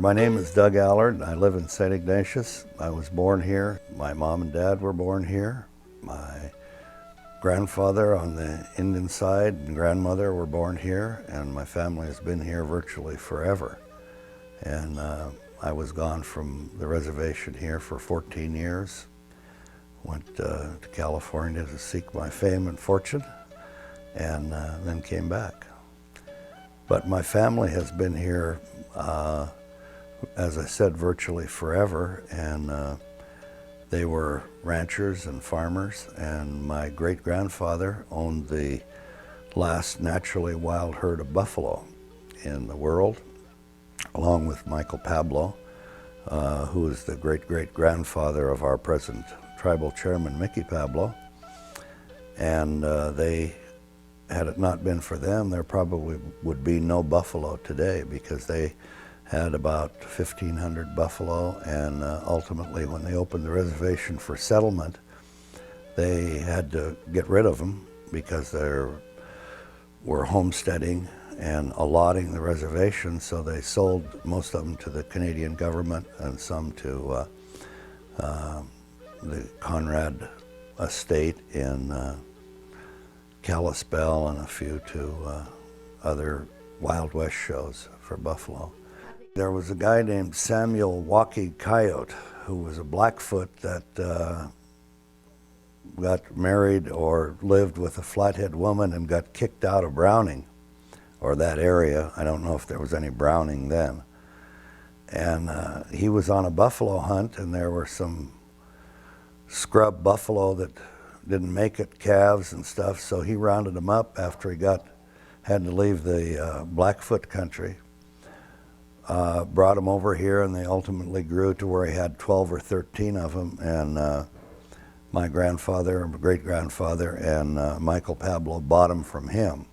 My name is Doug Allard. I live in St. Ignatius. I was born here. My mom and dad were born here. My grandfather on the Indian side and grandmother were born here, and my family has been here virtually forever. And I was gone from the reservation here for 14 years. Went to California to seek my fame and fortune, and then came back. But my family has been here, as I said, virtually forever, and they were ranchers and farmers, and my great-grandfather owned the last naturally wild herd of buffalo in the world, along with Michael Pablo, who is the great-great-grandfather of our present tribal chairman, Mickey Pablo. And had it not been for them, there probably would be no buffalo today, because they had about 1,500 buffalo, and ultimately when they opened the reservation for settlement, they had to get rid of them because they were homesteading and allotting the reservation, so they sold most of them to the Canadian government and some to the Conrad estate in Kalispell, and a few to other Wild West shows for buffalo. There was a guy named Samuel Walkie Coyote, who was a Blackfoot that got married or lived with a Flathead woman and got kicked out of Browning, or that area. I don't know if there was any Browning then. And he was on a buffalo hunt, and there were some scrub buffalo that didn't make it, calves and stuff, so he rounded them up after he had to leave the Blackfoot country. Brought them over here, and they ultimately grew to where he had 12 or 13 of them, and my grandfather, or great-grandfather, and Michael Pablo bought them from him.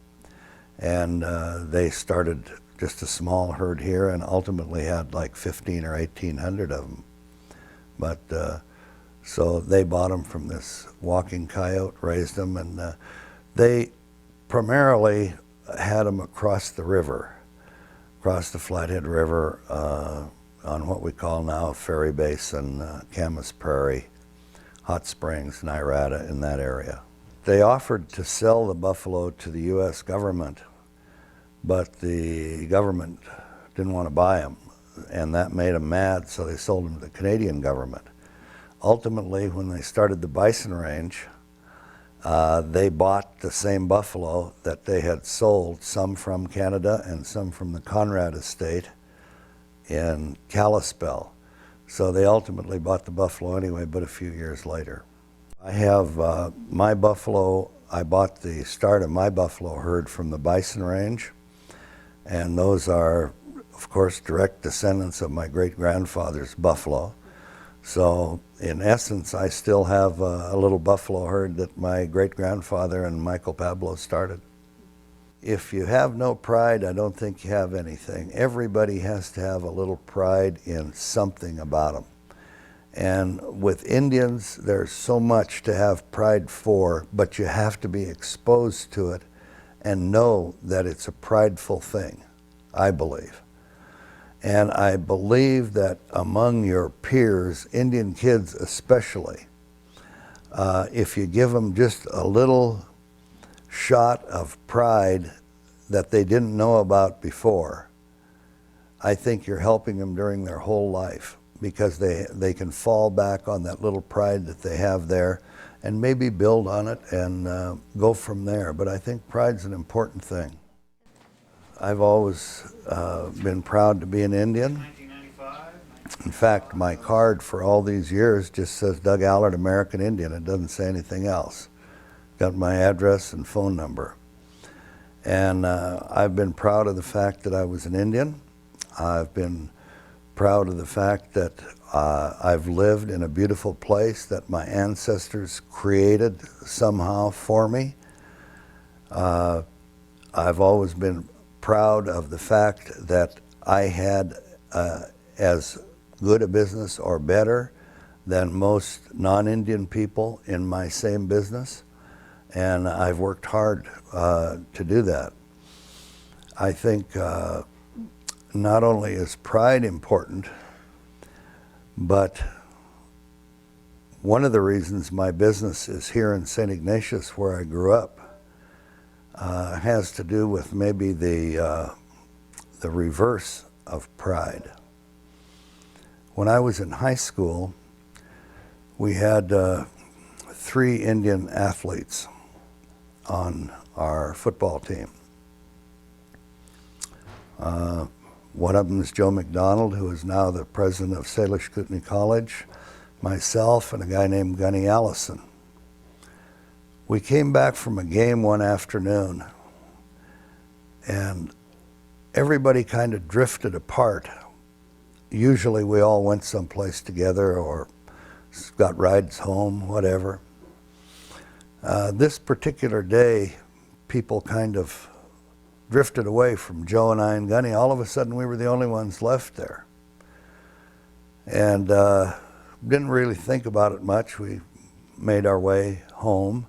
And they started just a small herd here, and ultimately had like 1,500 or 1,800 of them. But so they bought them from this walking coyote, raised them, and they primarily had them across the river, across the Flathead River, on what we call now Ferry Basin, Camas Prairie, Hot Springs, Nirada, in that area. They offered to sell the buffalo to the U.S. government, but the government didn't want to buy them, and that made them mad, so they sold them to the Canadian government. Ultimately, when they started the bison range, they bought the same buffalo that they had sold, some from Canada and some from the Conrad estate in Kalispell. So they ultimately bought the buffalo anyway, but a few years later. I have my buffalo, I bought the start of my buffalo herd from the bison range, and those are, of course, direct descendants of my great-grandfather's buffalo. So in essence, I still have a little buffalo herd that my great-grandfather and Michael Pablo started. If you have no pride, I don't think you have anything. Everybody has to have a little pride in something about them. And with Indians, there's so much to have pride for, but you have to be exposed to it and know that it's a prideful thing, I believe. And I believe that among your peers, Indian kids especially, if you give them just a little shot of pride that they didn't know about before, I think you're helping them during their whole life, because they can fall back on that little pride that they have there and maybe build on it and go from there. But I think pride's an important thing. I've always been proud to be an Indian. In fact, my card for all these years just says Doug Allard, American Indian. It doesn't say anything else. Got my address and phone number. And I've been proud of the fact that I was an Indian. I've been proud of the fact that I've lived in a beautiful place that my ancestors created somehow for me. I've always been proud of the fact that I had as good a business or better than most non-Indian people in my same business, and I've worked hard to do that. I think not only is pride important, but one of the reasons my business is here in St. Ignatius, where I grew up, has to do with maybe the reverse of pride. When I was in high school, we had 3 Indian athletes on our football team. One of them is Joe McDonald, who is now the president of Salish and Kootenai College, myself, and a guy named Gunny Allison. We came back from a game one afternoon, and everybody kind of drifted apart. Usually we all went someplace together or got rides home, whatever. This particular day, people kind of drifted away from Joe and I and Gunny. All of a sudden, we were the only ones left there. And didn't really think about it much. We made our way home.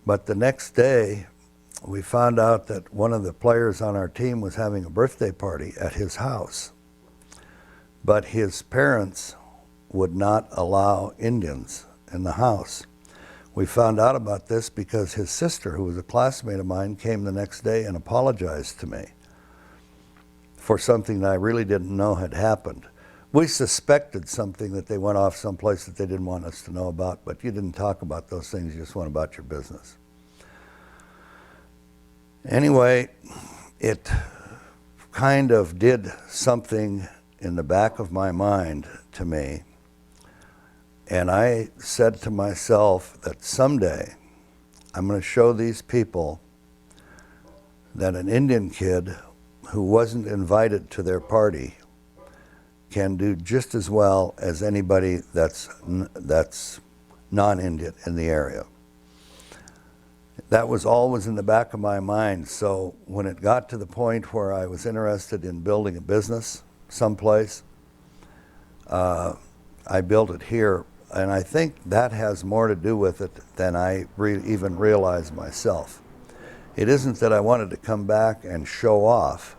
But the next day, we found out that one of the players on our team was having a birthday party at his house. But his parents would not allow Indians in the house. We found out about this because his sister, who was a classmate of mine, came the next day and apologized to me for something that I really didn't know had happened. We suspected something, that they went off someplace that they didn't want us to know about, but you didn't talk about those things, you just went about your business. Anyway, it kind of did something in the back of my mind to me. And I said to myself that someday I'm going to show these people that an Indian kid who wasn't invited to their party can do just as well as anybody that's non-Indian in the area. That was always in the back of my mind. So when it got to the point where I was interested in building a business someplace, I built it here. And I think that has more to do with it than I even realized myself. It isn't that I wanted to come back and show off.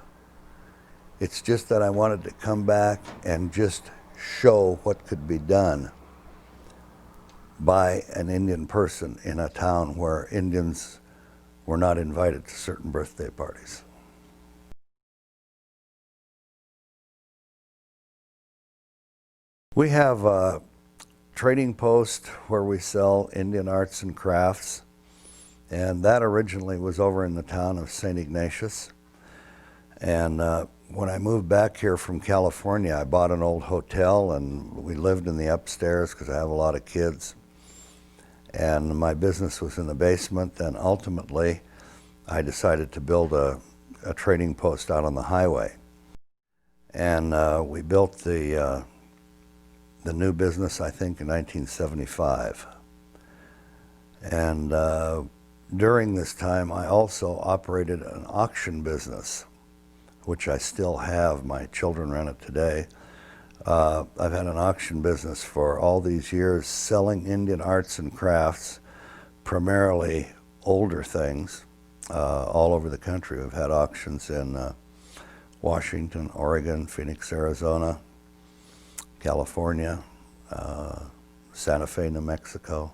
It's just that I wanted to come back and just show what could be done by an Indian person in a town where Indians were not invited to certain birthday parties. We have a trading post where we sell Indian arts and crafts, and that originally was over in the town of St. Ignatius. And when I moved back here from California, I bought an old hotel, and we lived in the upstairs because I have a lot of kids. And my business was in the basement, and ultimately I decided to build a trading post out on the highway. And we built the new business, I think, in 1975. And during this time, I also operated an auction business, which I still have. My children run it today. I've had an auction business for all these years, selling Indian arts and crafts, primarily older things, all over the country. We've had auctions in Washington, Oregon, Phoenix, Arizona, California, Santa Fe, New Mexico.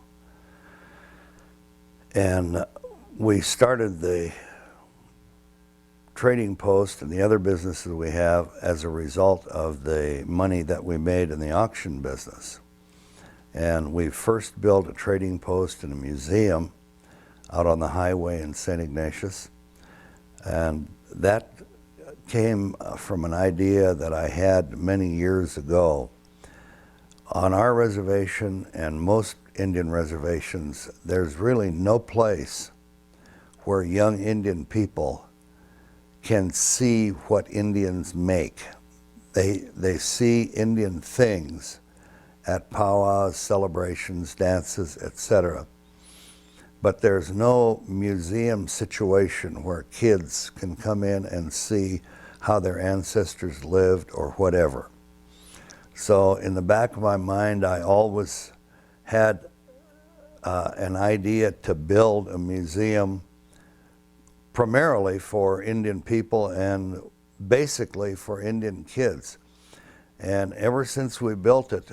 And we started the trading post and the other businesses we have as a result of the money that we made in the auction business. And we first built a trading post and a museum out on the highway in St. Ignatius. And that came from an idea that I had many years ago. On our reservation and most Indian reservations, there's really no place where young Indian people can see what Indians make. They see Indian things at powwows, celebrations, dances, etc. But there's no museum situation where kids can come in and see how their ancestors lived or whatever. So in the back of my mind, I always had an idea to build a museum primarily for Indian people and basically for Indian kids. And ever since we built it,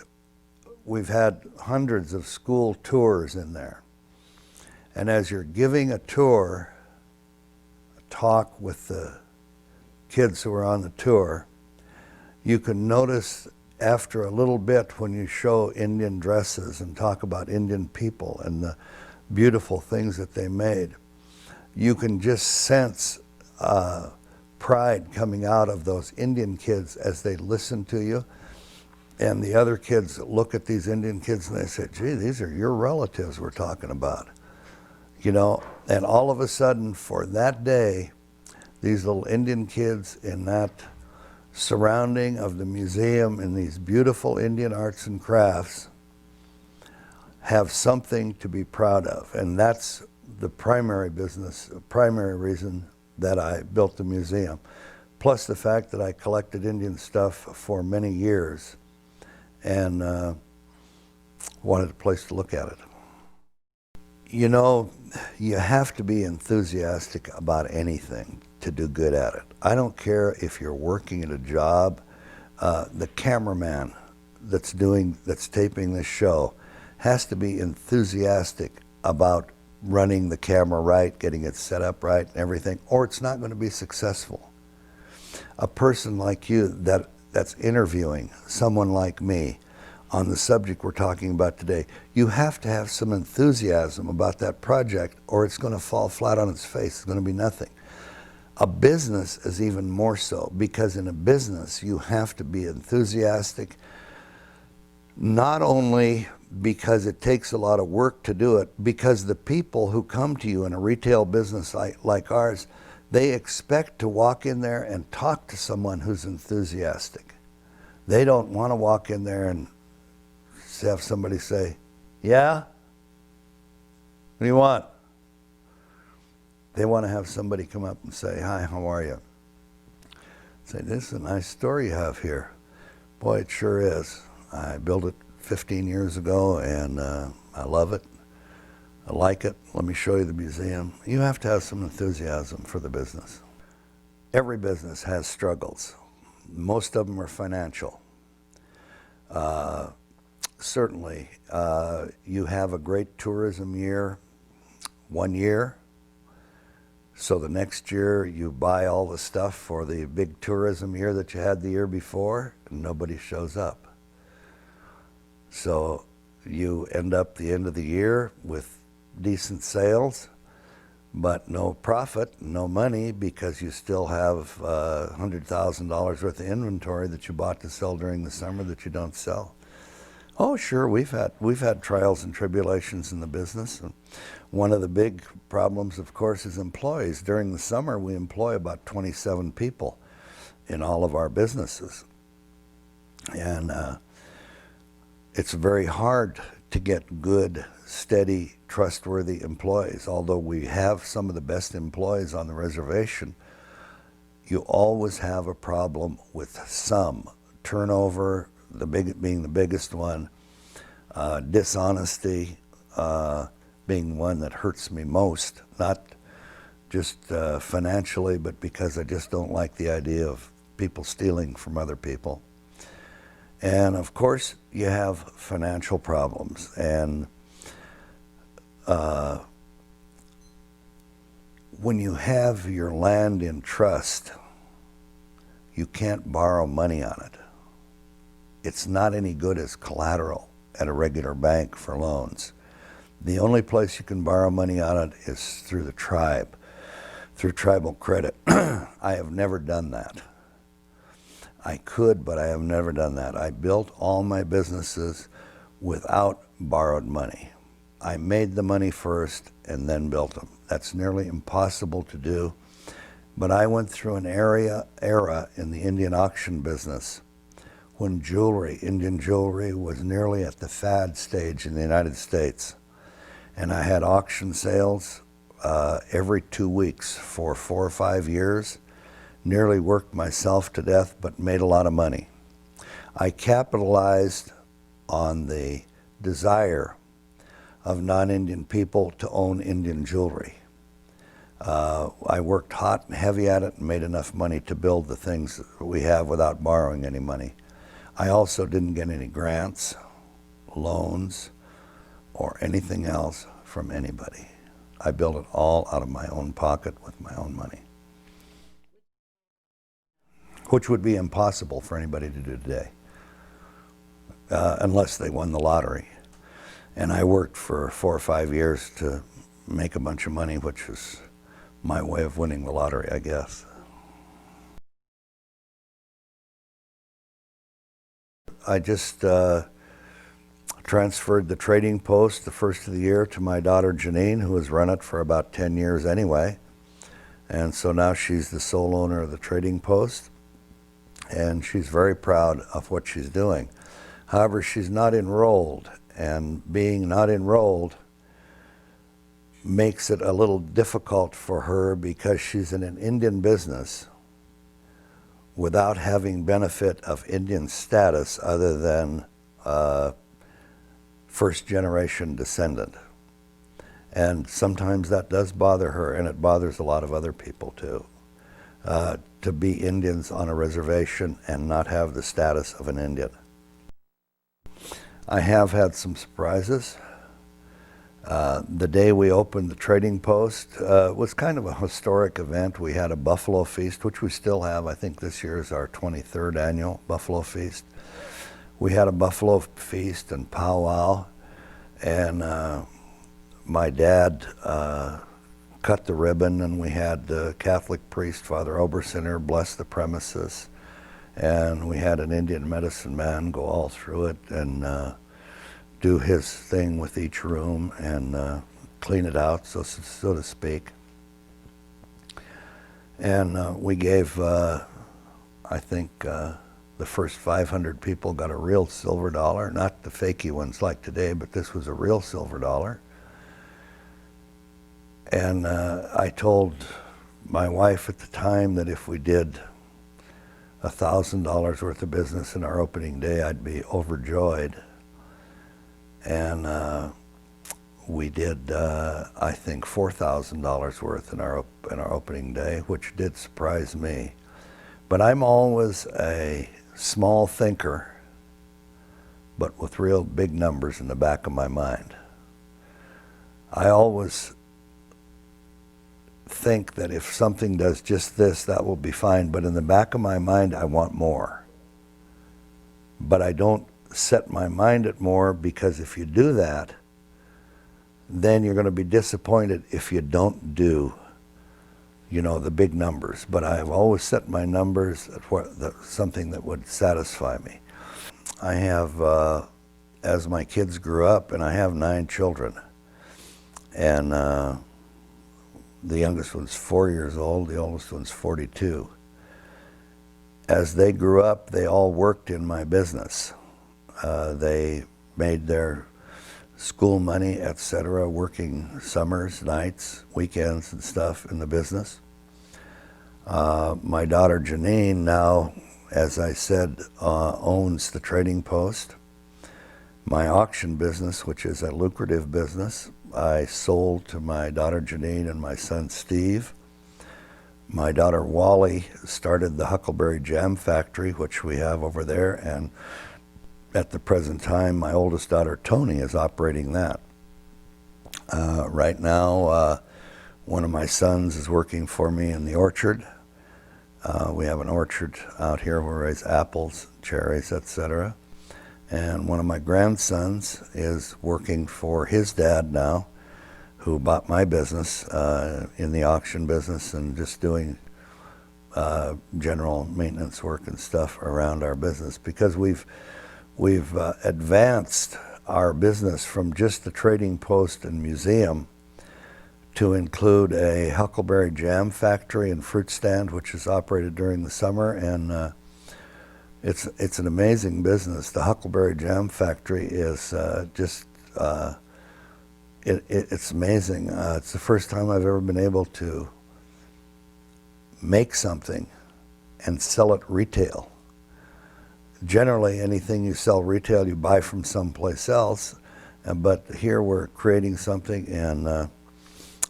we've had hundreds of school tours in there. And as you're giving a tour, a talk with the kids who are on the tour, you can notice after a little bit when you show Indian dresses and talk about Indian people and the beautiful things that they made, you can just sense pride coming out of those Indian kids as they listen to you. And the other kids look at these Indian kids and they say, gee, these are your relatives we're talking about. You know, and all of a sudden for that day, these little Indian kids in that surrounding of the museum and these beautiful Indian arts and crafts have something to be proud of. And that's the primary reason that I built the museum. Plus the fact that I collected Indian stuff for many years and wanted a place to look at it. You know, you have to be enthusiastic about anything to do good at it. I don't care if you're working at a job. The cameraman that's taping this show has to be enthusiastic about running the camera right, getting it set up right and everything, or it's not going to be successful. A person like you that's interviewing someone like me on the subject we're talking about today, you have to have some enthusiasm about that project or it's going to fall flat on its face. It's going to be nothing. A business is even more so, because in a business you have to be enthusiastic, not only because it takes a lot of work to do it, because the people who come to you in a retail business like ours, they expect to walk in there and talk to someone who's enthusiastic. They don't want to walk in there and have somebody say, yeah? What do you want? They want to have somebody come up and say, hi, how are you? Say, this is a nice store you have here. Boy, it sure is. I built it 15 years ago and I love it. I like it. Let me show you the museum. You have to have some enthusiasm for the business. Every business has struggles. Most of them are financial. Certainly, you have a great tourism year, 1 year. So the next year you buy all the stuff for the big tourism year that you had the year before, and nobody shows up. So you end up the end of the year with decent sales, but no profit, no money, because you still have $100,000 worth of inventory that you bought to sell during the summer that you don't sell. Oh, sure, we've had trials and tribulations in the business. And one of the big problems, of course, is employees. During the summer, we employ about 27 people in all of our businesses. And it's very hard to get good, steady, trustworthy employees. Although we have some of the best employees on the reservation, you always have a problem with some turnover, being the biggest one, dishonesty being one that hurts me most, not just financially, but because I just don't like the idea of people stealing from other people. And of course, you have financial problems. And when you have your land in trust, you can't borrow money on it. It's not any good as collateral at a regular bank for loans. The only place you can borrow money on it is through the tribe, through tribal credit. I have never done that. I could, but I have never done that. I built all my businesses without borrowed money. I made the money first and then built them. That's nearly impossible to do. But I went through an era in the Indian auction business when Indian jewelry was nearly at the fad stage in the United States. And I had auction sales every 2 weeks for 4 or 5 years. Nearly worked myself to death, but made a lot of money. I capitalized on the desire of non-Indian people to own Indian jewelry. I worked hot and heavy at it and made enough money to build the things that we have without borrowing any money. I also didn't get any grants, loans, or anything else from anybody. I built it all out of my own pocket with my own money, which would be impossible for anybody to do today, unless they won the lottery. And I worked for 4 or 5 years to make a bunch of money, which was my way of winning the lottery, I guess. I just transferred the trading post the first of the year to my daughter Janine, who has run it for about 10 years anyway. And so now she's the sole owner of the trading post, and she's very proud of what she's doing. However, she's not enrolled, and being not enrolled makes it a little difficult for her because she's in an Indian business without having benefit of Indian status other than first-generation descendant. And sometimes that does bother her, and it bothers a lot of other people too, to be Indians on a reservation and not have the status of an Indian. I have had some surprises. The day we opened the trading post was kind of a historic event. We had a buffalo feast, which we still have. I think this year is our 23rd annual buffalo feast. We had a buffalo feast and powwow, and my dad cut the ribbon, and we had the Catholic priest, Father Obersinner, bless the premises, and we had an Indian medicine man go all through it and do his thing with each room and clean it out, so to speak. And we gave, I think, the first 500 people got a real silver dollar, not the fakey ones like today, but this was a real silver dollar. And I told my wife at the time that if we did $1,000 worth of business in our opening day, I'd be overjoyed. And we did, I think, $4,000 worth in our opening day, which did surprise me. But I'm always a small thinker, but with real big numbers in the back of my mind. I always think that if something does just this, that will be fine. But in the back of my mind, I want more. But I don't set my mind at more, because if you do that, then you're going to be disappointed if you don't do, you know, the big numbers. But I've always set my numbers at something that would satisfy me. I have, as my kids grew up, and I have 9 children, and the youngest one's 4 years old, the oldest one's 42. As they grew up, they all worked in my business. They made their school money, etc., working summers, nights, weekends and stuff in the business. My daughter Janine now, as I said, owns the trading post. My auction business, which is a lucrative business, I sold to my daughter Janine and my son Steve. My daughter Wally started the Huckleberry Jam Factory, which we have over there, and at the present time, my oldest daughter Tony is operating that. Right now, one of my sons is working for me in the orchard. We have an orchard out here where we raise apples, cherries, etc. And one of my grandsons is working for his dad now, who bought my business in the auction business and just doing general maintenance work and stuff around our business, because we've advanced our business from just the trading post and museum to include a Huckleberry Jam Factory and fruit stand, which is operated during the summer, and it's an amazing business. The Huckleberry Jam Factory is it's amazing. It's the first time I've ever been able to make something and sell it retail. Generally, anything you sell retail, you buy from someplace else, but here we're creating something and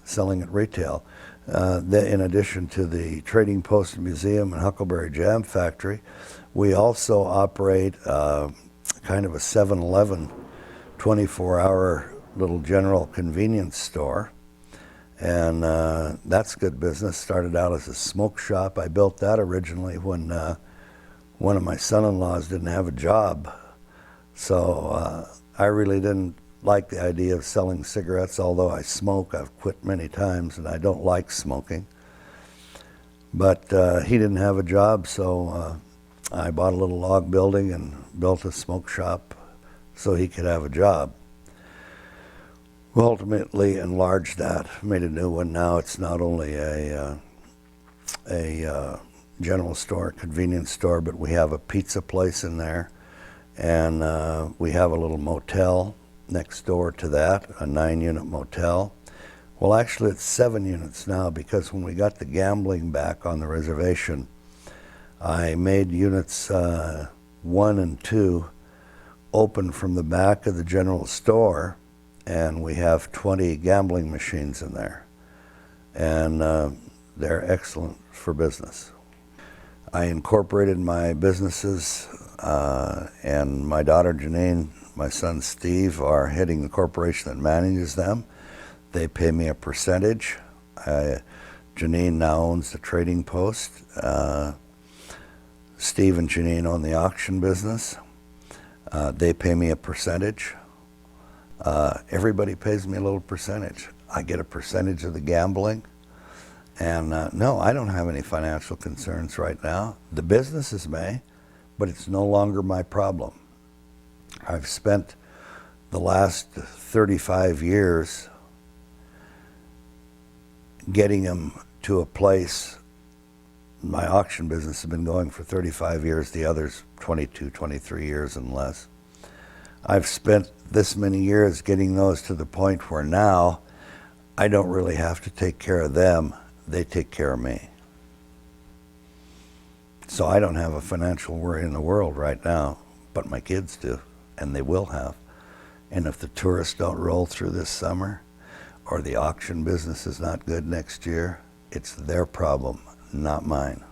selling it retail. In addition to the Trading Post Museum and Huckleberry Jam Factory, we also operate kind of a 7-Eleven 24-hour little general convenience store. And that's good business. Started out as a smoke shop. I built that originally when one of my son-in-laws didn't have a job. So I really didn't like the idea of selling cigarettes, although I smoke. I've quit many times and I don't like smoking. But he didn't have a job, so I bought a little log building and built a smoke shop so he could have a job. We ultimately enlarged that, made a new one. Now it's not only a general store, convenience store, but we have a pizza place in there, and we have a little motel next door to that, a 9-unit motel. Well, actually it's 7 units now, because when we got the gambling back on the reservation, I made units 1 and 2 open from the back of the general store, and we have 20 gambling machines in there, and they're excellent for business. I incorporated my businesses, and my daughter Janine, my son Steve are heading the corporation that manages them. They pay me a percentage. Janine now owns the Trading Post. Steve and Janine own the auction business. They pay me a percentage. Everybody pays me a little percentage. I get a percentage of the gambling. And no, I don't have any financial concerns right now. The businesses may, but it's no longer my problem. I've spent the last 35 years getting them to a place. My auction business has been going for 35 years, the others 22, 23 years and less. I've spent this many years getting those to the point where now I don't really have to take care of them, they take care of me. So I don't have a financial worry in the world right now, but my kids do, and they will have. And if the tourists don't roll through this summer, or the auction business is not good next year, it's their problem, not mine.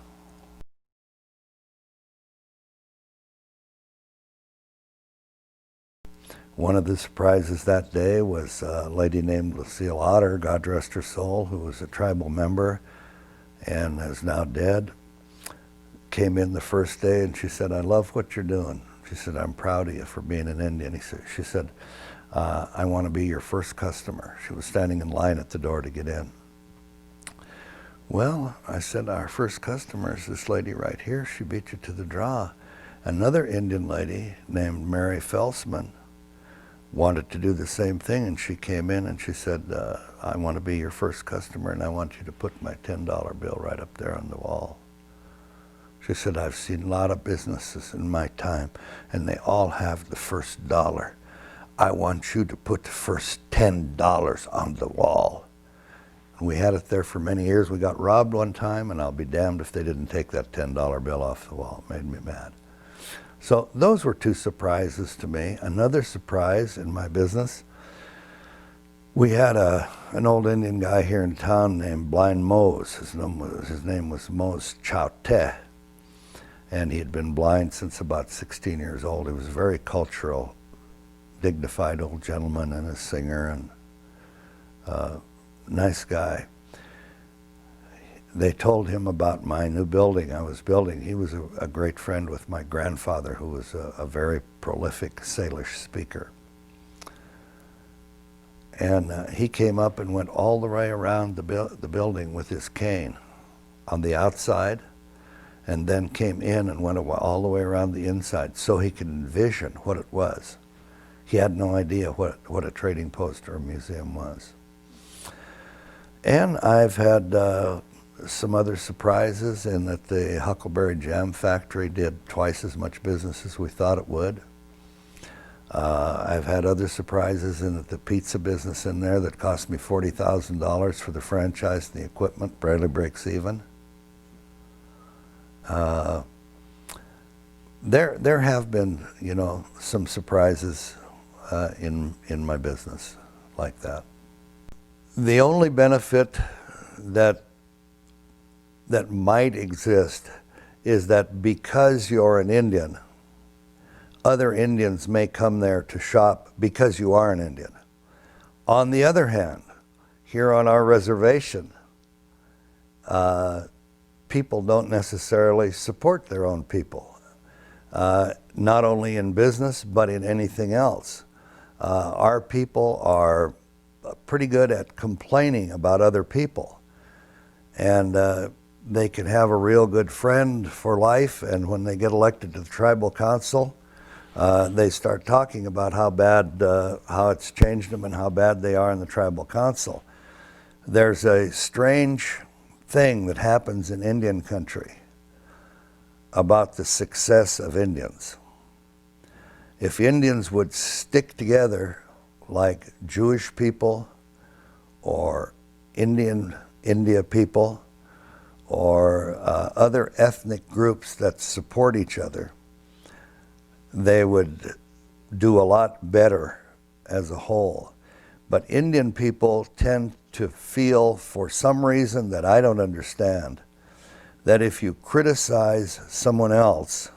One of the surprises that day was a lady named Allard, God rest her soul, who was a tribal member and is now dead. Came in the first day and she said, "I love what you're doing." She said, "I'm proud of you for being an Indian." She said, "I want to be your first customer." She was standing in line at the door to get in. Well, I said, "Our first customer is this lady right here. She beat you to the draw." Another Indian lady named Mary Felsman wanted to do the same thing, and she came in and she said, "I want to be your first customer, and I want you to put my $10 bill right up there on the wall." She said, "I've seen a lot of businesses in my time, and they all have the first dollar. I want you to put the first $10 on the wall." And we had it there for many years. We got robbed one time, and I'll be damned if they didn't take that $10 bill off the wall. It made me mad. So those were two surprises to me. Another surprise in my business, we had an old Indian guy here in town named Blind Mose. His name was Mose Chowte, and he had been blind since about 16 years old. He was a very cultural, dignified old gentleman and a singer and nice guy. They told him about my new building I was building. He was a great friend with my grandfather, who was a very prolific Salish speaker. And he came up and went all the way around the building with his cane on the outside, and then came in and went all the way around the inside so he could envision what it was. He had no idea what a trading post or a museum was. And I've had some other surprises in that the Huckleberry Jam Factory did twice as much business as we thought it would. I've had other surprises in that the pizza business in there that cost me $40,000 for the franchise and the equipment barely breaks even. There have been, you know, some surprises in my business like that. The only benefit that might exist is that because you're an Indian, other Indians may come there to shop because you are an Indian. On the other hand, here on our reservation, people don't necessarily support their own people, not only in business, but in anything else. Our people are pretty good at complaining about other people. And they can have a real good friend for life, and when they get elected to the tribal council, they start talking about how bad, how it's changed them and how bad they are in the tribal council. There's a strange thing that happens in Indian country about the success of Indians. If Indians would stick together like Jewish people or India people or other ethnic groups that support each other, they would do a lot better as a whole. But Indian people tend to feel, for some reason that I don't understand, that if you criticize someone else,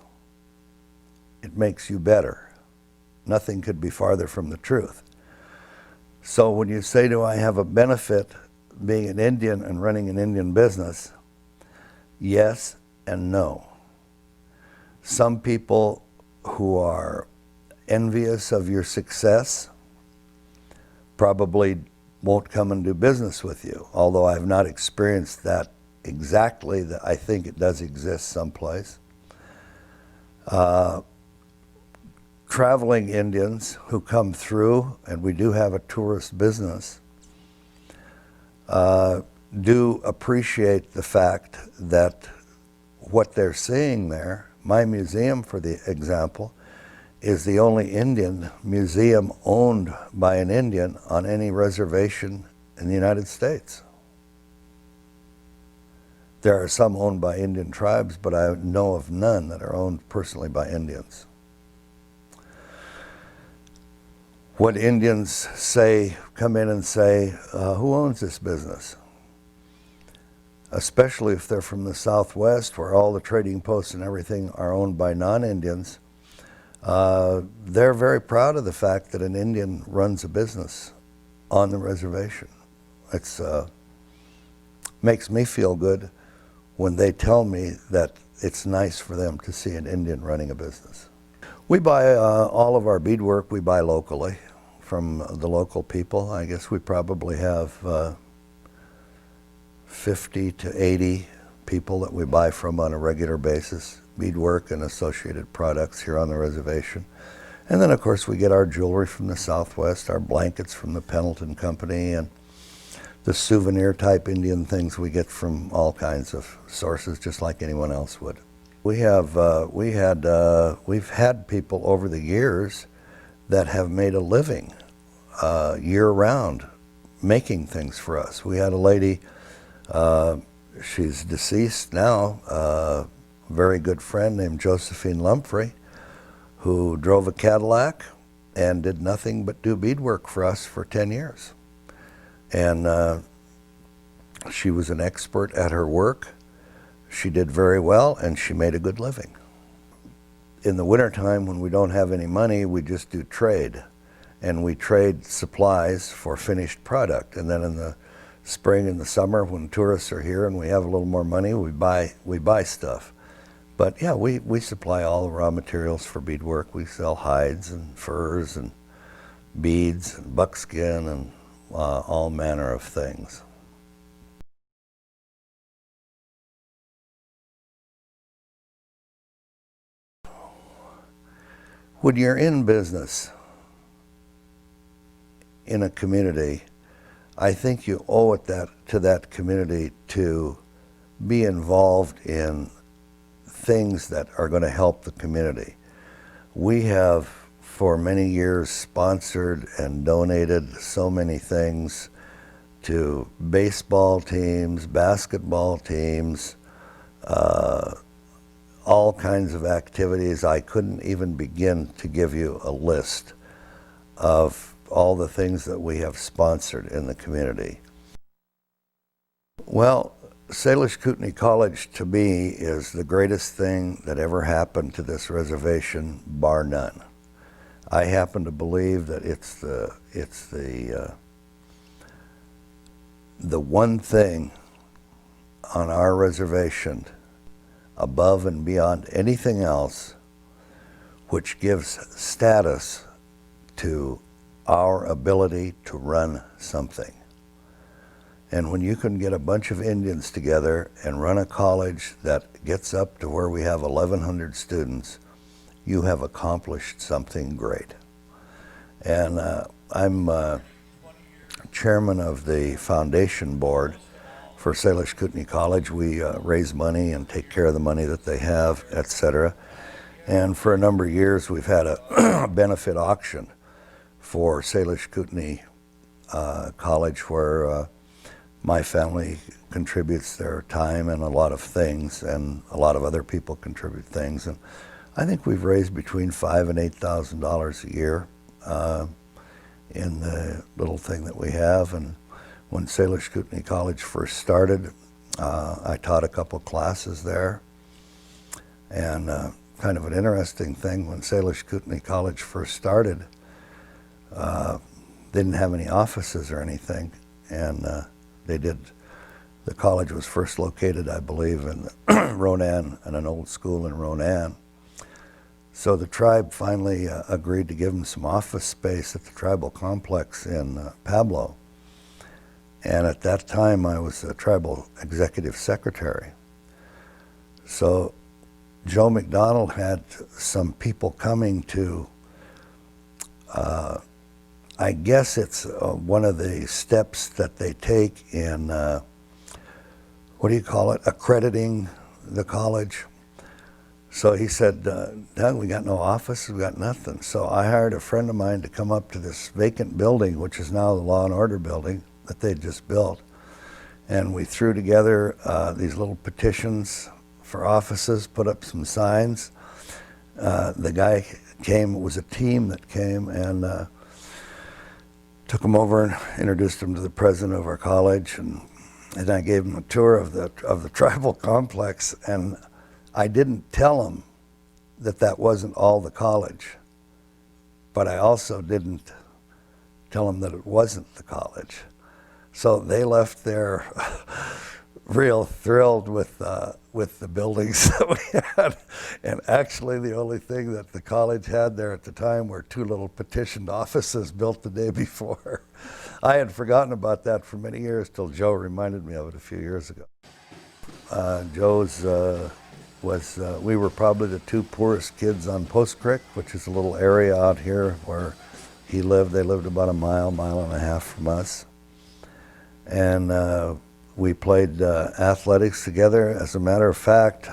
it makes you better. Nothing could be farther from the truth. So when you say, do I have a benefit being an Indian and running an Indian business? Yes and no. Some people who are envious of your success probably won't come and do business with you, although I've not experienced that exactly. I think it does exist someplace. Traveling Indians who come through, and we do have a tourist business, do appreciate the fact that what they're seeing there, my museum, for the example, is the only Indian museum owned by an Indian on any reservation in the United States. There are some owned by Indian tribes, but I know of none that are owned personally by Indians. What Indians say, come in and say, who owns this business? Especially if they're from the Southwest, where all the trading posts and everything are owned by non-Indians, they're very proud of the fact that an Indian runs a business on the reservation. It's makes me feel good when they tell me that it's nice for them to see an Indian running a business. We buy all of our beadwork, we buy locally from the local people. I guess we probably have 50 to 80 people that we buy from on a regular basis, beadwork and associated products here on the reservation. And then of course we get our jewelry from the Southwest, our blankets from the Pendleton Company, and the souvenir type Indian things we get from all kinds of sources, just like anyone else would. We've had people over the years that have made a living year-round making things for us. We had a lady, she's deceased now, a very good friend named Josephine Lumphrey, who drove a Cadillac and did nothing but do beadwork for us for 10 years. And she was an expert at her work. She did very well, and she made a good living. In the wintertime, when we don't have any money, we just do trade. And we trade supplies for finished product. And then in the spring and the summer, when tourists are here and we have a little more money, we buy stuff. But yeah, we supply all the raw materials for beadwork. We sell hides and furs and beads and buckskin and all manner of things. When you're in business in a community, I think you owe it to that community to be involved in things that are going to help the community. We have for many years sponsored and donated so many things to baseball teams, basketball teams, all kinds of activities. I couldn't even begin to give you a list of all the things that we have sponsored in the community. Well, Salish Kootenai College to me is the greatest thing that ever happened to this reservation, bar none. I happen to believe that it's the one thing on our reservation above and beyond anything else which gives status to our ability to run something. And when you can get a bunch of Indians together and run a college that gets up to where we have 1,100 students, you have accomplished something great. And I'm chairman of the foundation board for Salish Kootenai College. We raise money and take care of the money that they have, etc. And for a number of years, we've had a benefit auction for Salish Kootenai College, where my family contributes their time and a lot of things, and a lot of other people contribute things. And I think we've raised between $5,000 and $8,000 a year in the little thing that we have. And when Salish Kootenai College first started, I taught a couple classes there. And kind of an interesting thing, when Salish Kootenai College first started, didn't have any offices or anything, and the college was first located, I believe, in Ronan, in an old school in Ronan. So the tribe finally agreed to give them some office space at the tribal complex in Pablo. And at that time, I was a tribal executive secretary. So Joe McDonald had some people coming to, I guess it's one of the steps that they take in, what do you call it, accrediting the college. So he said, Doug, we got no office, we got nothing. So I hired a friend of mine to come up to this vacant building, which is now the Law and Order building that they just built. And we threw together these little petitions for offices, put up some signs. The guy came, it was a team that came, and took him over and introduced him to the president of our college, and I gave him a tour of the tribal complex. And I didn't tell him that that wasn't all the college, but I also didn't tell him that it wasn't the college. So they left there real thrilled with the buildings that we had. And actually the only thing that the college had there at the time were two little petitioned offices built the day before. I had forgotten about that for many years till Joe reminded me of it a few years ago. Joe's we were probably the two poorest kids on Post Creek, which is a little area out here where he lived. They lived about a mile and a half from us. And we played athletics together. As a matter of fact,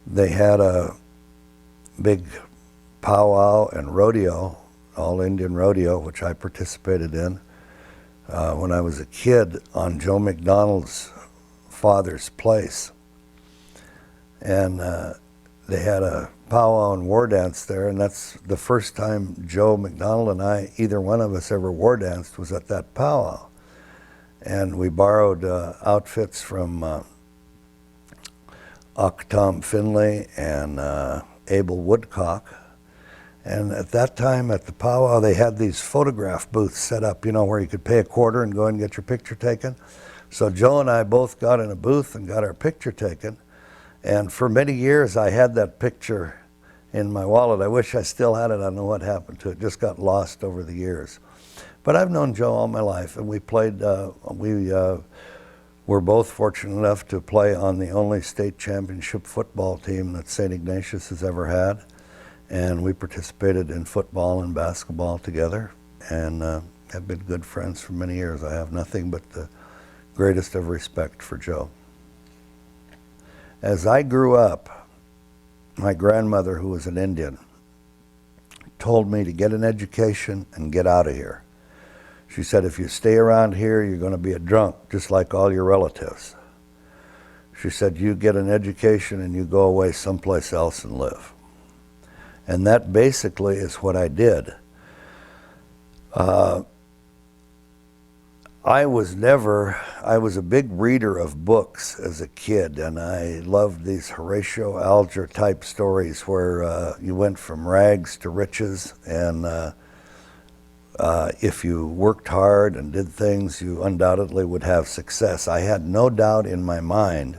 they had a big powwow and rodeo, all Indian rodeo, which I participated in when I was a kid on Joe McDonald's father's place. And they had a powwow and war dance there, and that's the first time Joe McDonald and I, either one of us ever war danced, was at that powwow. And we borrowed outfits from Tom Finley and Abel Woodcock. And at that time at the powwow, they had these photograph booths set up, you know, where you could pay a quarter and go and get your picture taken. So Joe and I both got in a booth and got our picture taken. And for many years, I had that picture in my wallet. I wish I still had it. I don't know what happened to it. It just got lost over the years. But I've known Joe all my life, and we played, were both fortunate enough to play on the only state championship football team that St. Ignatius has ever had. And we participated in football and basketball together, and have been good friends for many years. I have nothing but the greatest of respect for Joe. As I grew up, my grandmother, who was an Indian, told me to get an education and get out of here. She said, if you stay around here, you're going to be a drunk, just like all your relatives. She said, you get an education and you go away someplace else and live. And that basically is what I did. I was a big reader of books as a kid, and I loved these Horatio Alger type stories where you went from rags to riches, and if you worked hard and did things, you undoubtedly would have success. I had no doubt in my mind,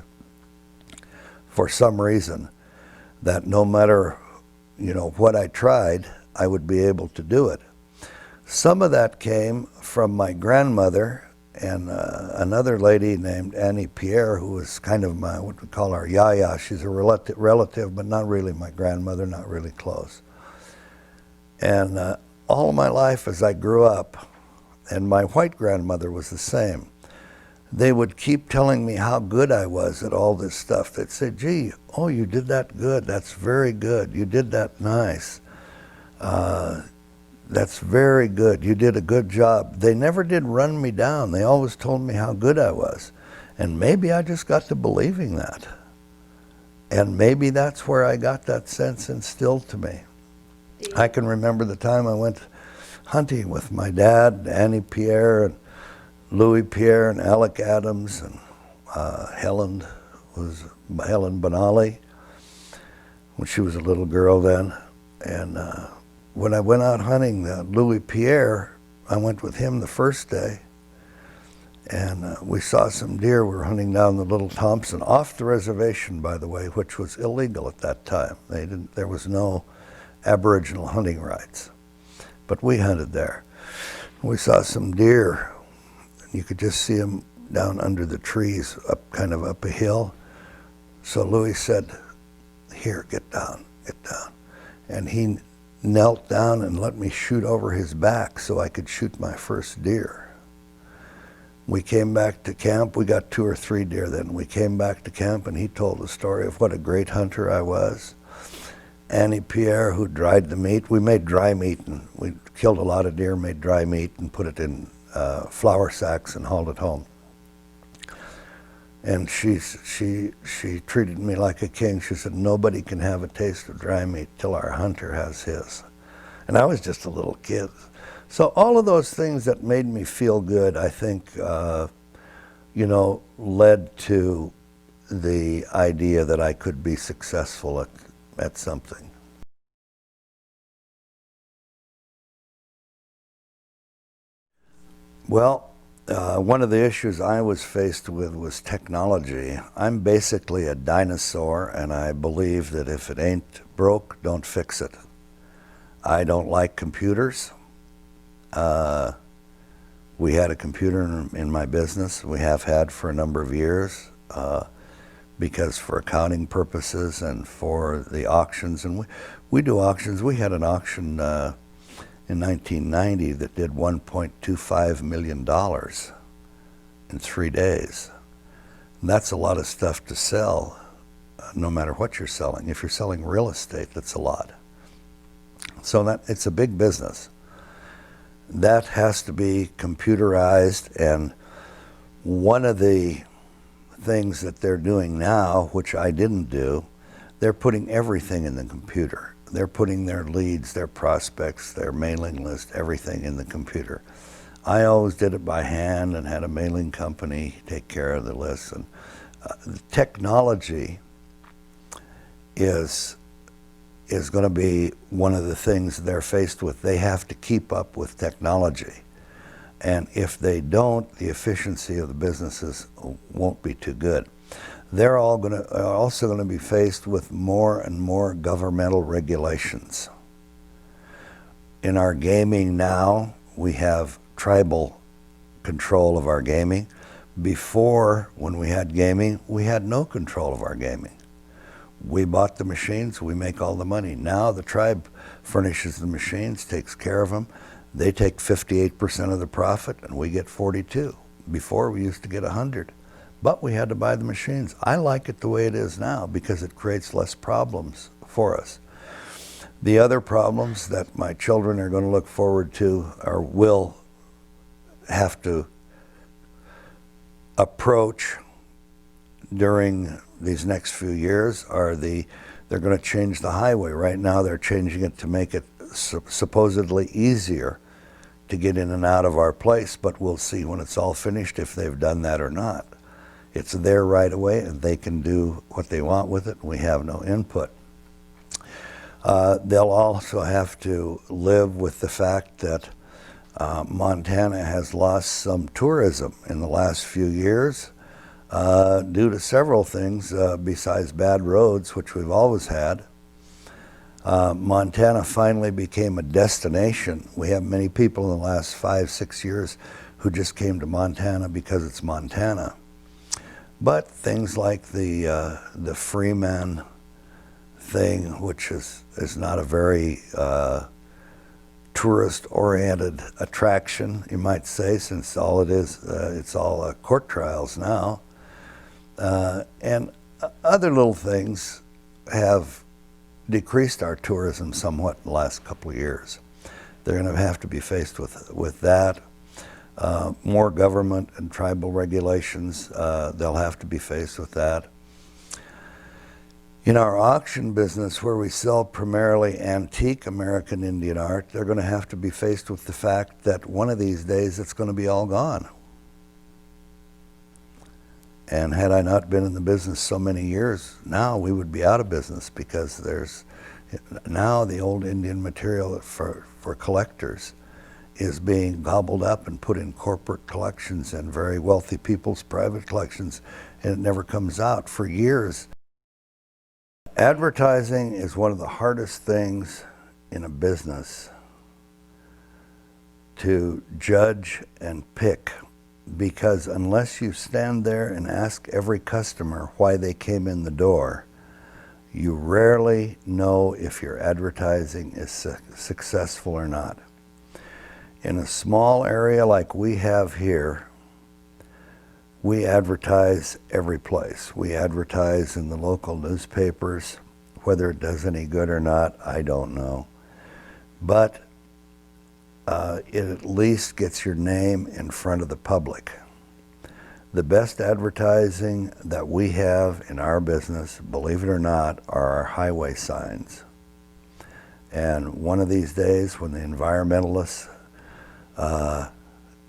for some reason, that no matter, what I tried, I would be able to do it. Some of that came from my grandmother and another lady named Annie Pierre, who was kind of what we call our yaya. She's a relative, but not really my grandmother, not really close. And all my life as I grew up, and my white grandmother was the same, they would keep telling me how good I was at all this stuff. They'd say, gee, oh, you did that good. That's very good. You did that nice. That's very good. You did a good job. They never did run me down. They always told me how good I was. And maybe I just got to believing that. And maybe that's where I got that sense instilled to me. I can remember the time I went hunting with my dad, Annie Pierre, and Louis Pierre, and Alec Adams, and Helen Benally, when she was a little girl then. And when I went out hunting, Louis Pierre, I went with him the first day, and we saw some deer. We were hunting down the Little Thompson, off the reservation, by the way, which was illegal at that time. There was no Aboriginal hunting rights, but we hunted there. We saw some deer, and you could just see them down under the trees, kind of up a hill. So Louis said, here, get down. And he knelt down and let me shoot over his back so I could shoot my first deer. We came back to camp. We got 2 or 3 deer then. We came back to camp, and he told the story of what a great hunter I was. Annie Pierre, who dried the meat. We made dry meat, and we killed a lot of deer, made dry meat, and put it in flour sacks and hauled it home. And she treated me like a king. She said, nobody can have a taste of dry meat till our hunter has his. And I was just a little kid. So all of those things that made me feel good, I think, led to the idea that I could be successful at something. Well, one of the issues I was faced with was technology. I'm basically a dinosaur, and I believe that if it ain't broke, don't fix it. I don't like computers. We had a computer in my business. We have had for a number of years, because for accounting purposes and for the auctions, and we do auctions. We had an auction in 1990 that did $1.25 million in 3 days. And that's a lot of stuff to sell, no matter what you're selling. If you're selling real estate, that's a lot. So it's a big business. That has to be computerized, and one of the things that they're doing now, which I didn't do, they're putting everything in the computer. They're putting their leads, their prospects, their mailing list, everything in the computer. I always did it by hand and had a mailing company take care of the list. And technology is going to be one of the things they're faced with. They have to keep up with technology. And if they don't, the efficiency of the businesses won't be too good. They're also going to be faced with more and more governmental regulations. In our gaming now, we have tribal control of our gaming. Before, when we had gaming, we had no control of our gaming. We bought the machines, we make all the money. Now the tribe furnishes the machines, takes care of them. They take 58% of the profit, and we get 42. Before, we used to get 100. But we had to buy the machines. I like it the way it is now because it creates less problems for us. The other problems that my children are going to look forward to, or will have to approach during these next few years, are they're going to change the highway. Right now they're changing it to make it supposedly easier to get in and out of our place, but we'll see when it's all finished if they've done that or not. It's their right of way, and they can do what they want with it, and we have no input. They'll also have to live with the fact that Montana has lost some tourism in the last few years due to several things besides bad roads, which we've always had. Montana finally became a destination. We have many people in the last 5-6 years who just came to Montana because it's Montana. But things like the Freeman thing, which is not a very tourist-oriented attraction, you might say, since all it is, it's all court trials now. And other little things have decreased our tourism somewhat in the last couple of years. They're going to have to be faced with that. More government and tribal regulations, they'll have to be faced with that. In our auction business, where we sell primarily antique American Indian art, they're going to have to be faced with the fact that one of these days it's going to be all gone. And had I not been in the business so many years, now we would be out of business, because there's now the old Indian material for collectors is being gobbled up and put in corporate collections and very wealthy people's private collections, and it never comes out for years. Advertising is one of the hardest things in a business to judge and pick, because unless you stand there and ask every customer why they came in the door, you rarely know if your advertising is successful or not. In a small area like we have here, we advertise every place. We advertise in the local newspapers. Whether it does any good or not, I don't know. But it at least gets your name in front of the public. The best advertising that we have in our business, believe it or not, are our highway signs. And one of these days, when the environmentalists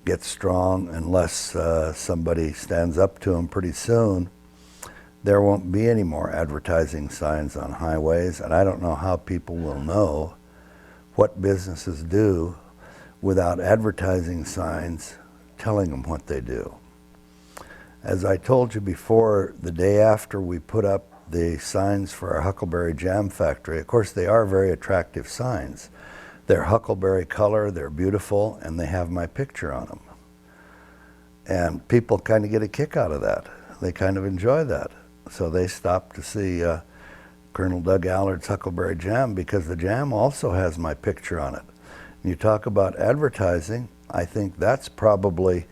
get strong, unless somebody stands up to them pretty soon, there won't be any more advertising signs on highways. And I don't know how people will know what businesses do without advertising signs telling them what they do. As I told you before, the day after we put up the signs for our Huckleberry Jam Factory, of course they are very attractive signs. They're huckleberry color, they're beautiful, and they have my picture on them. And people kind of get a kick out of that. They kind of enjoy that. So they stop to see Colonel Doug Allard's Huckleberry Jam, because the jam also has my picture on it. You talk about advertising, I think that's probably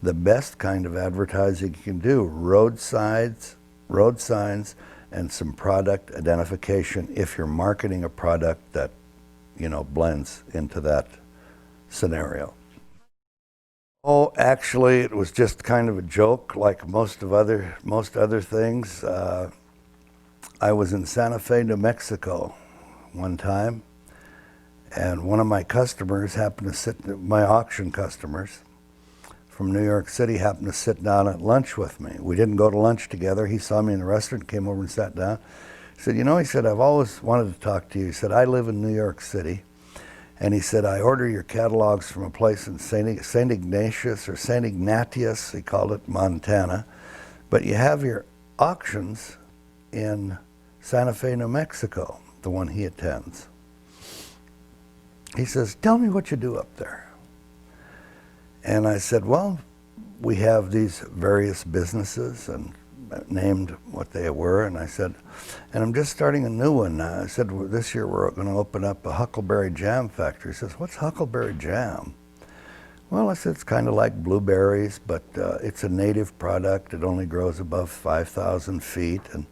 the best kind of advertising you can do. Road signs, and some product identification if you're marketing a product that, you know, blends into that scenario. Oh, actually, it was just kind of a joke, like most other things. I was in Santa Fe, New Mexico one time, and one of my customers happened to sit, my auction customers from New York City happened to sit down at lunch with me. We didn't go to lunch together. He saw me in the restaurant, came over and sat down. He said, you know, he said, I've always wanted to talk to you. He said, I live in New York City. And he said, I order your catalogs from a place in St. Ignatius, or St. Ignatius, he called it, Montana. But you have your auctions in Santa Fe, New Mexico, the one he attends. He says, tell me what you do up there. And I said, well, we have these various businesses, and named what they were, and I said, and I'm just starting a new one. I said, well, this year we're going to open up a Huckleberry Jam Factory. He says, what's Huckleberry Jam? Well, I said, it's kind of like blueberries, but it's a native product. It only grows above 5,000 feet and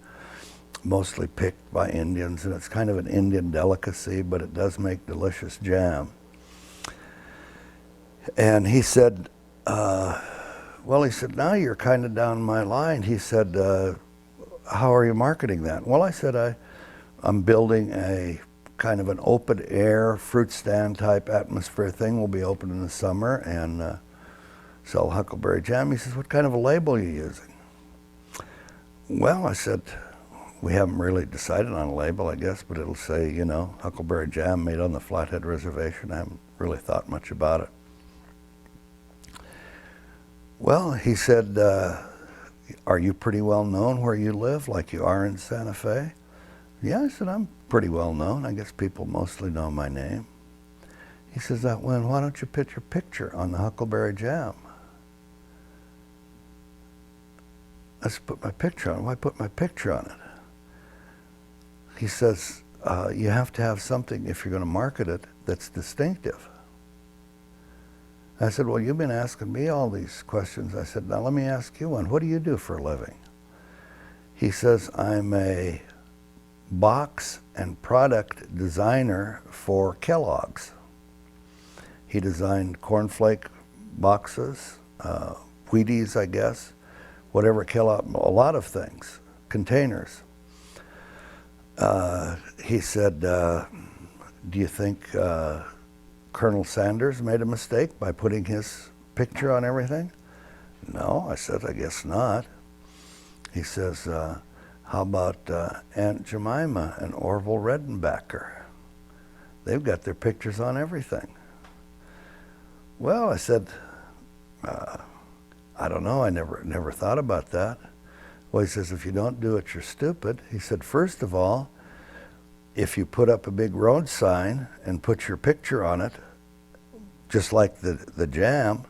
mostly picked by Indians, and it's kind of an Indian delicacy, but it does make delicious jam. And he said, well, he said, now you're kind of down my line. He said, how are you marketing that? Well, I said, I'm building a kind of an open air fruit stand type atmosphere thing. We'll be open in the summer and sell huckleberry jam. He says, what kind of a label are you using? Well, I said, we haven't really decided on a label, I guess, but it'll say, you know, huckleberry jam made on the Flathead Reservation. I haven't really thought much about it. Well, he said, are you pretty well known where you live, like you are in Santa Fe? Yeah, I said, I'm pretty well known. I guess people mostly know my name. He says, well, why don't you put your picture on the huckleberry jam? I said, put my picture on it. Why put my picture on it? He says, you have to have something, if you're going to market it, that's distinctive. I said, well, you've been asking me all these questions. I said, now let me ask you one. What do you do for a living? He says, I'm a box and product designer for Kellogg's. He designed cornflake boxes, Wheaties, I guess, whatever Kellogg, a lot of things, containers. He said, do you think Colonel Sanders made a mistake by putting his picture on everything? No, I said, I guess not. He says, how about Aunt Jemima and Orville Redenbacher? They've got their pictures on everything. Well, I said, I don't know, I never thought about that. Well, he says, if you don't do it, you're stupid. He said, first of all, if you put up a big road sign and put your picture on it, just like the jam,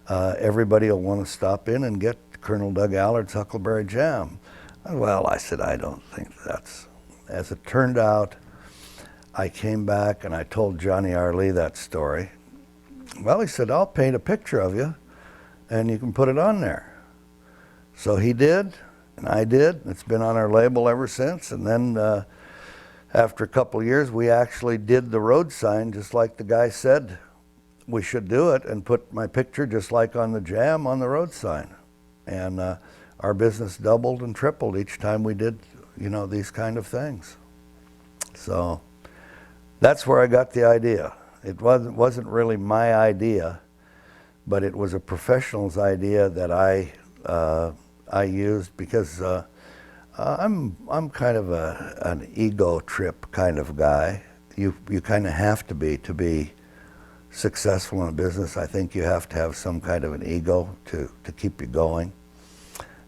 everybody will want to stop in and get Colonel Doug Allard's huckleberry jam. Well, I said, I don't think that's... As it turned out, I came back and I told Johnny Arlee that story. Well, he said, I'll paint a picture of you and you can put it on there. So he did, and I did. It's been on our label ever since. And then after a couple of years, we actually did the road sign just like the guy said we should do it, and put my picture just like on the jam on the road sign. And our business doubled and tripled each time we did, you know, these kind of things. So that's where I got the idea. It wasn't really my idea, but it was a professional's idea that I used because I'm kind of an ego trip kind of guy. You kind of have to be successful in a business. I think you have to have some kind of an ego to keep you going.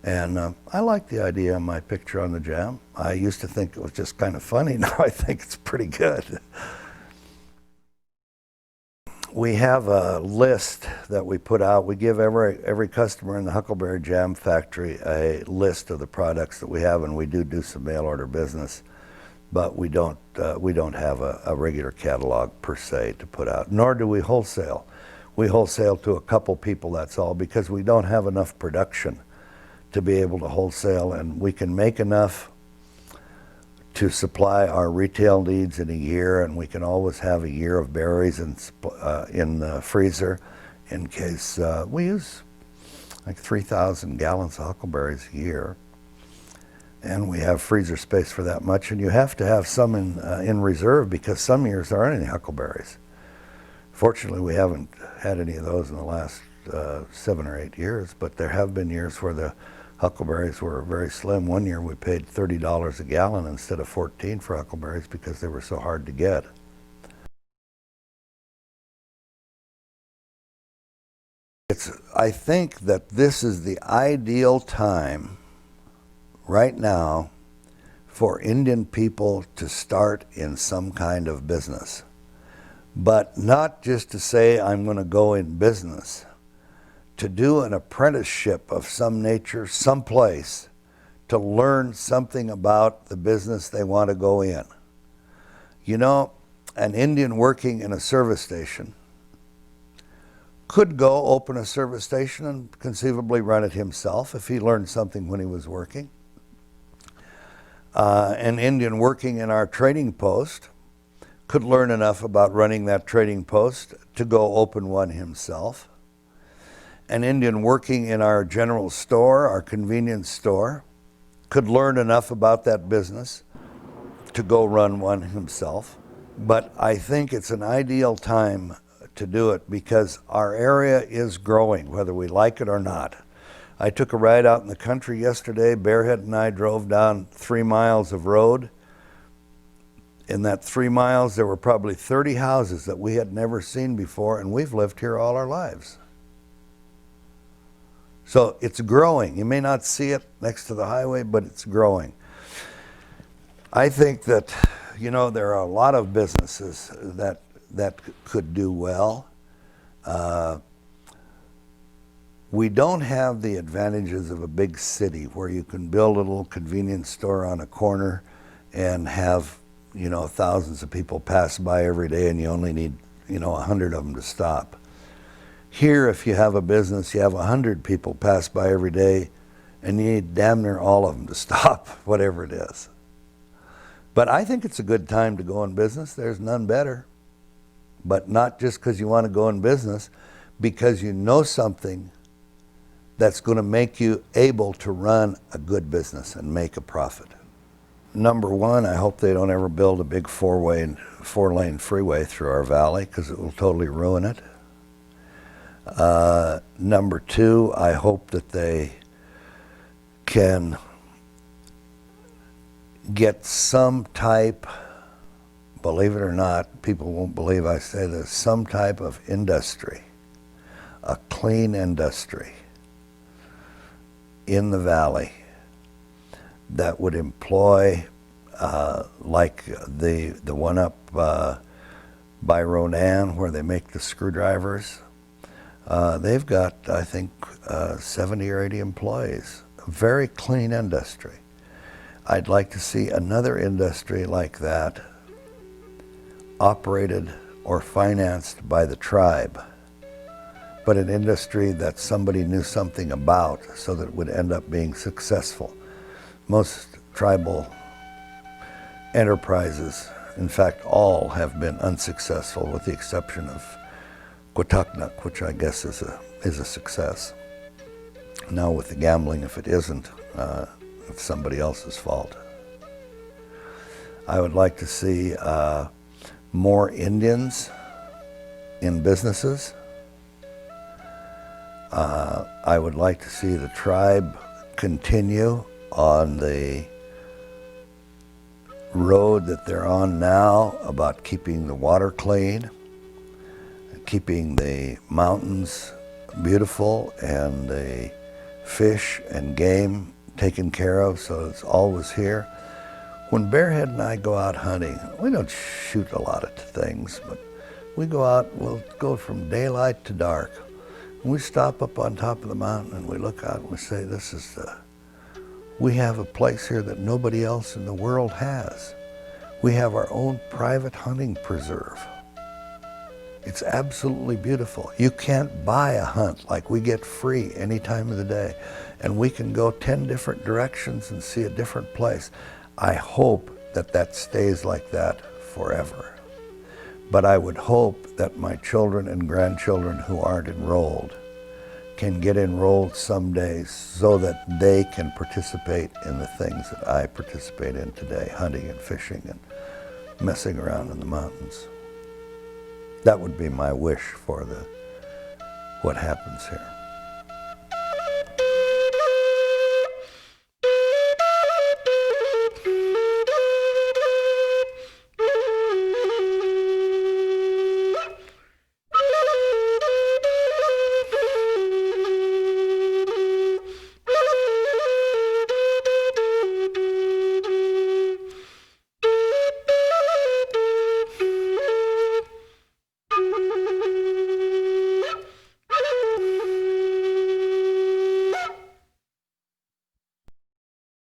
And I like the idea of my picture on the jam. I used to think it was just kind of funny. Now I think it's pretty good. We have a list that we put out. We give every customer in the Huckleberry Jam Factory a list of the products that we have, and we do some mail order business, but we don't have a regular catalog per se to put out, nor do we wholesale. We wholesale to a couple people, that's all, because we don't have enough production to be able to wholesale, and we can make enough to supply our retail needs in a year, and we can always have a year of berries in the freezer in case we use like 3,000 gallons of huckleberries a year, and we have freezer space for that much. And you have to have some in reserve because some years there aren't any huckleberries. Fortunately, we haven't had any of those in the last 7 or 8 years, but there have been years where the huckleberries were very slim. One year we paid $30 a gallon instead of $14 for huckleberries because they were so hard to get. I think that this is the ideal time right now for Indian people to start in some kind of business. But not just to say, I'm going to go in business. To do an apprenticeship of some nature, someplace, to learn something about the business they want to go in. You know, an Indian working in a service station could go open a service station and conceivably run it himself if he learned something when he was working. An Indian working in our trading post could learn enough about running that trading post to go open one himself. An Indian working in our general store, our convenience store, could learn enough about that business to go run one himself. But I think it's an ideal time to do it because our area is growing, whether we like it or not. I took a ride out in the country yesterday. Bearhead and I drove down 3 miles of road. In that 3 miles, there were probably 30 houses that we had never seen before, and we've lived here all our lives. So it's growing. You may not see it next to the highway, but it's growing. I think that, you know, there are a lot of businesses that could do well. We don't have the advantages of a big city where you can build a little convenience store on a corner and have, you know, thousands of people pass by every day and you only need, you know, 100 of them to stop. Here, if you have a business, you have 100 people pass by every day and you need damn near all of them to stop, whatever it is. But I think it's a good time to go in business. There's none better. But not just because you want to go in business, because you know something that's going to make you able to run a good business and make a profit. Number one, I hope they don't ever build a big four-lane freeway through our valley because it will totally ruin it. Number two, I hope that they can get some type, believe it or not, people won't believe I say this, some type of industry, a clean industry in the valley that would employ, like the one up by Ronan where they make the screwdrivers. They've got, I think, 70 or 80 employees. A very clean industry. I'd like to see another industry like that operated or financed by the tribe, but an industry that somebody knew something about so that it would end up being successful. Most tribal enterprises, in fact all, have been unsuccessful with the exception of Quatuknuk, which I guess is a success. Now with the gambling, if it isn't, it's somebody else's fault. I would like to see more Indians in businesses. I would like to see the tribe continue on the road that they're on now about keeping the water clean, keeping the mountains beautiful, and the fish and game taken care of so it's always here. When Bearhead and I go out hunting, we don't shoot a lot of things, but we go out, we'll go from daylight to dark. And we stop up on top of the mountain and we look out and we say, we have a place here that nobody else in the world has. We have our own private hunting preserve. It's absolutely beautiful. You can't buy a hunt like we get free any time of the day. And we can go 10 different directions and see a different place. I hope that that stays like that forever. But I would hope that my children and grandchildren who aren't enrolled can get enrolled someday so that they can participate in the things that I participate in today, hunting and fishing and messing around in the mountains. That would be my wish for what happens here.